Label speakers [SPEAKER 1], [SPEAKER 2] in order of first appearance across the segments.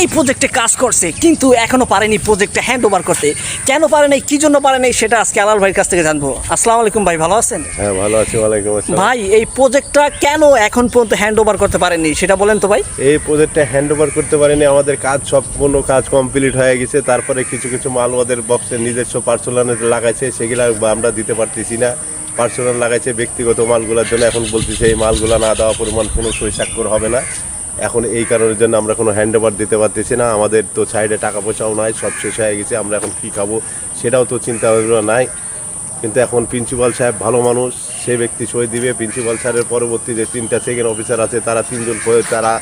[SPEAKER 1] এই প্রজেক্টে কাজ করছে কিন্তু এখনো পারেনি প্রজেক্টে হ্যান্ড ওভার করতে। কেন পারে নাই, কি জন্য পারে নাই, সেটা আজকে আলাল ভাইয়ের কাছ থেকে জানবো। আসসালামু আলাইকুম ভাই, ভালো আছেন?
[SPEAKER 2] হ্যাঁ, ভালো আছি। ওয়ালাইকুম আসসালাম।
[SPEAKER 1] ভাই, এই প্রজেক্টটা কেন এখন পর্যন্ত হ্যান্ড ওভার করতে পারেননি সেটা বলেন তো ভাই।
[SPEAKER 2] এই প্রজেক্টটা হ্যান্ড ওভার করতে পারিনি, আমাদের কাজ সম্পূর্ণ কাজ কমপ্লিট হয়ে গেছে। তারপরে কিছু কিছু মাল ওদের বক্সের নিজস্ব পার্সোনাল লাগাইছে, সেগুলো আমরা দিতে পারতেছি না। পার্সোনাল লাগাইছে ব্যক্তিগত মালগুলোর জন্য, এখন বলতেছে এই মালগুলো না দেওয়া পরিমাণ কোনো সই স্বাক্ষর হবে না। এখন এই কারণের জন্য আমরা কোনো হ্যান্ড ওভার দিতে পারতেছি না। আমাদের তো সাইডে টাকা পয়সাও নাই, সব শেষ হয়ে গেছে। আমরা এখন কী খাবো সেটাও তো চিন্তা ভাবনা নাই। কিন্তু এখন প্রিন্সিপাল সাহেব ভালো মানুষ, সে ব্যক্তি সই দিবে। প্রিন্সিপাল স্যারের পরবর্তী যে 3টা সেকেন্ড অফিসার আছে, তারা 3জন তারা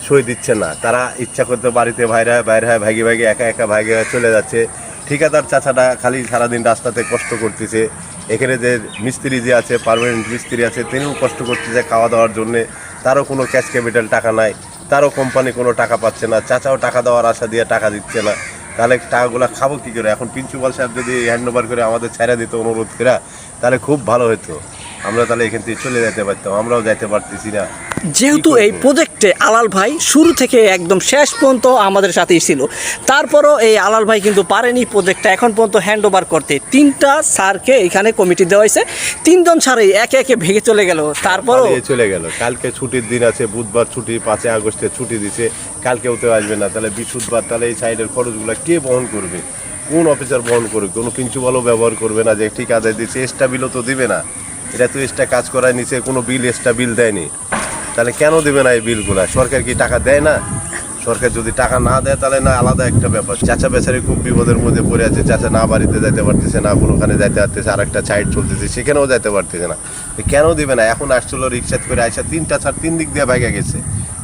[SPEAKER 2] সই দিচ্ছে না। তারা ইচ্ছা করতে বাড়িতে বাইরে হয় ভাগে ভাগে একা একা ভাগে চলে যাচ্ছে। ঠিকাদার চাচাটা খালি সারাদিন রাস্তাতে কষ্ট করতেছে। এখানে যে মিস্ত্রি যে আছে, পার্মানেন্ট মিস্ত্রি আছে, তিনিও কষ্ট করতেছে খাওয়া দাওয়ার জন্যে। তারও কোনো ক্যাশ ক্যাপিটাল টাকা নাই, তারও কোম্পানি কোনো টাকা পাচ্ছে না। চাচাও টাকা দেওয়ার আশা দিয়ে টাকা দিচ্ছে না। তাহলে টাকাগুলো খাবো কী করে? এখন প্রিন্সিপাল সাহেব যদি হ্যান্ড ওভার করে আমাদের ছেড়ে দিত অনুরোধ করে, তাহলে খুব ভালো হতো। আমরা তাহলে এখান থেকে চলে যেতে পারতাম, আমরাও যাইতে পারতেছি না।
[SPEAKER 1] যেহেতু এই প্রজেক্টে আলাল ভাই শুরু থেকে একদম শেষ পর্যন্ত আমাদের সাথেই ছিল, তারপরও এই আলাল ভাই কিন্তু পারেনি প্রজেক্টটা এখন পর্যন্ত হ্যান্ড ওভার করতে। 3টা স্যারকে এখানে কমিটি দেওয়া হয়েছে, 3জন স্যারই একে একে ভেঙে চলে গেল। তারপরও
[SPEAKER 2] চলে গেল। কালকে ছুটির দিন আছে, বুধবার ছুটি, 5 আগস্টে ছুটি দিছে। কালকেও তো আসবে না, তাহলে বৃহস্পতিবার। তাহলে এই সাইডের খরচগুলো কে বহন করবে? কোন অফিসার বহন করবে? কোনো প্রিন্সিপালও ব্যবহার করবে না যে ঠিক আদায় দিচ্ছে। এক্সট্রা বিলও তো দিবে না। এটা তো এক্সট্রা কাজ করায় নিচে, কোনো বিল এক্সট্রা বিল দেয়নি। তাহলে কেন দেবে না এই বিলগুলা? সরকার কি টাকা দেয় না? সরকার যদি টাকা না দেয় তাহলে না আলাদা একটা ব্যাপার। চাচা বেচারি খুব বিপদের মধ্যে পড়ে আছে। চাচা না বাড়িতে যাইতে পারতেছে না, কোনোখানে যাইতে পারতেছে, আর একটা সাইড চলতেছে, সেখানেও যাইতে পারতেছে না। কেন দেবে না? এখন আসছিল রিক্সা করে আসা, 3টা স্যার 3 দিক দিয়ে ভাইগা গেছে।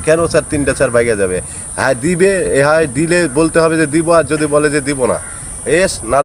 [SPEAKER 2] কেন স্যার 3টা স্যার ভাইগা যাবে? হ্যাঁ দিবে, হ্যাঁ দিলে বলতে হবে যে দিব, আর যদি বলে যে দিব না, এস না।